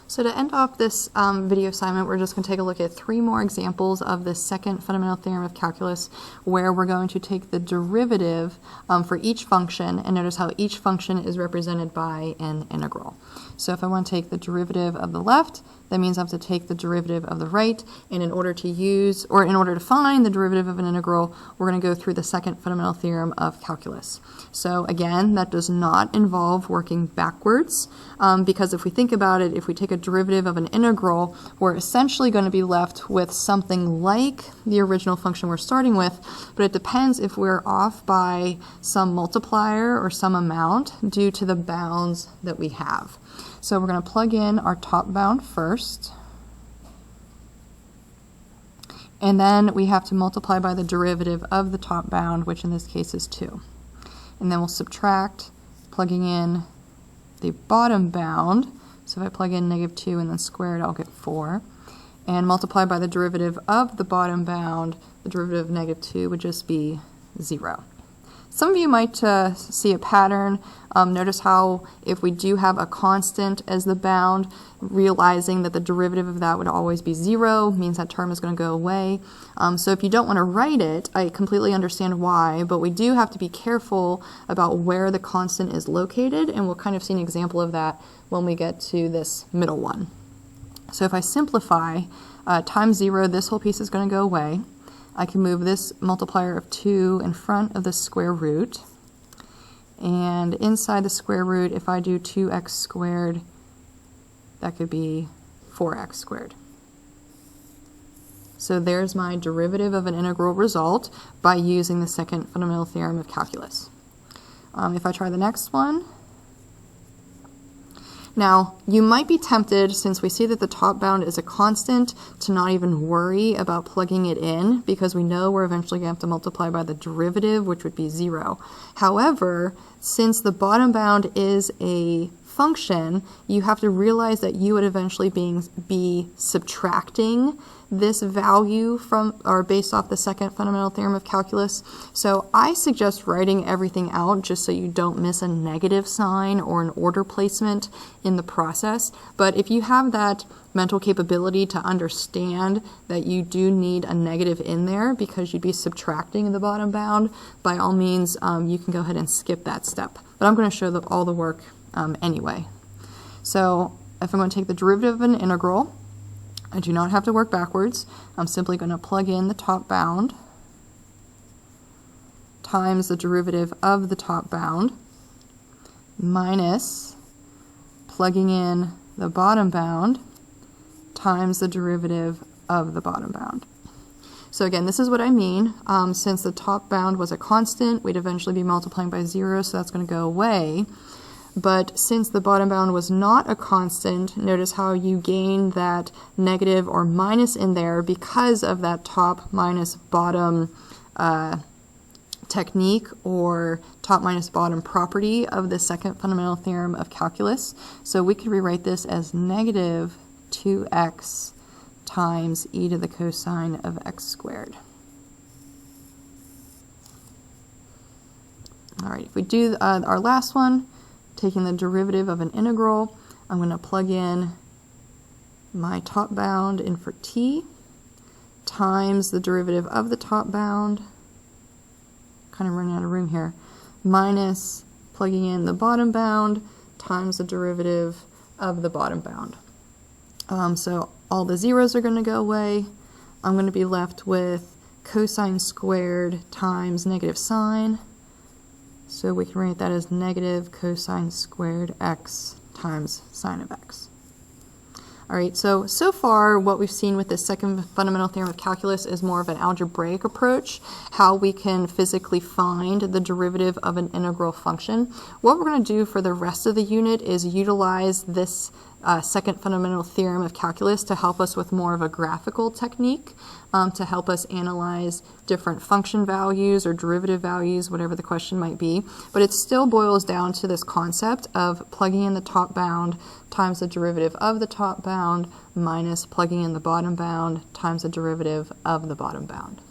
So to end off this video assignment, we're just going to take a look at 3 more examples of the second fundamental theorem of calculus, where we're going to take the derivative for each function, and notice how each function is represented by an integral. So if I want to take the derivative of the left, that means I have to take the derivative of the right, and in order to find the derivative of an integral, we're going to go through the second fundamental theorem of calculus. So again, that does not involve working backwards, because if we think about it, if we take a derivative of an integral, we're essentially going to be left with something like the original function we're starting with, but it depends if we're off by some multiplier or some amount due to the bounds that we have. So we're going to plug in our top bound first, and then we have to multiply by the derivative of the top bound, which in this case is 2. And then we'll subtract, plugging in the bottom bound. So if I plug in -2 and then square it, I'll get 4. And multiply by the derivative of the bottom bound, the derivative of -2 would just be 0. Some of you might see a pattern. Notice how if we do have a constant as the bound, realizing that the derivative of that would always be 0 means that term is going to go away. So if you don't want to write it, I completely understand why, but we do have to be careful about where the constant is located, and we'll kind of see an example of that when we get to this middle one. So if I simplify times 0, this whole piece is going to go away. I can move this multiplier of 2 in front of the square root, and inside the square root, if I do 2x squared, that could be 4x squared. So there's my derivative of an integral result by using the second fundamental theorem of calculus. If I try the next one, now, you might be tempted, since we see that the top bound is a constant, to not even worry about plugging it in, because we know we're eventually going to have to multiply by the derivative, which would be 0. However, since the bottom bound is a function, you have to realize that you would eventually be subtracting this value from, or based off the second fundamental theorem of calculus. So I suggest writing everything out just so you don't miss a negative sign or an order placement in the process. But if you have that mental capability to understand that you do need a negative in there because you'd be subtracting the bottom bound, by all means, you can go ahead and skip that step. But I'm going to show all the work anyway. So if I'm going to take the derivative of an integral, I do not have to work backwards. I'm simply going to plug in the top bound times the derivative of the top bound minus plugging in the bottom bound times the derivative of the bottom bound. So again, this is what I mean. Since the top bound was a constant, we'd eventually be multiplying by 0, so that's going to go away. But since the bottom bound was not a constant, notice how you gain that negative or minus in there because of that top minus bottom technique, or top minus bottom property of the second fundamental theorem of calculus. So we could rewrite this as negative 2x times e to the cosine of x squared. All right, if we do our last one, taking the derivative of an integral, I'm going to plug in my top bound in for t times the derivative of the top bound, kind of running out of room here, minus plugging in the bottom bound times the derivative of the bottom bound. So all the zeros are going to go away. I'm going to be left with cosine squared times negative sine. So we can write that as negative cosine squared x times sine of x. All right, so far what we've seen with this second fundamental theorem of calculus is more of an algebraic approach, how we can physically find the derivative of an integral function. What we're going to do for the rest of the unit is utilize this second fundamental theorem of calculus to help us with more of a graphical technique, to help us analyze different function values or derivative values, whatever the question might be. But it still boils down to this concept of plugging in the top bound times the derivative of the top bound minus plugging in the bottom bound times the derivative of the bottom bound.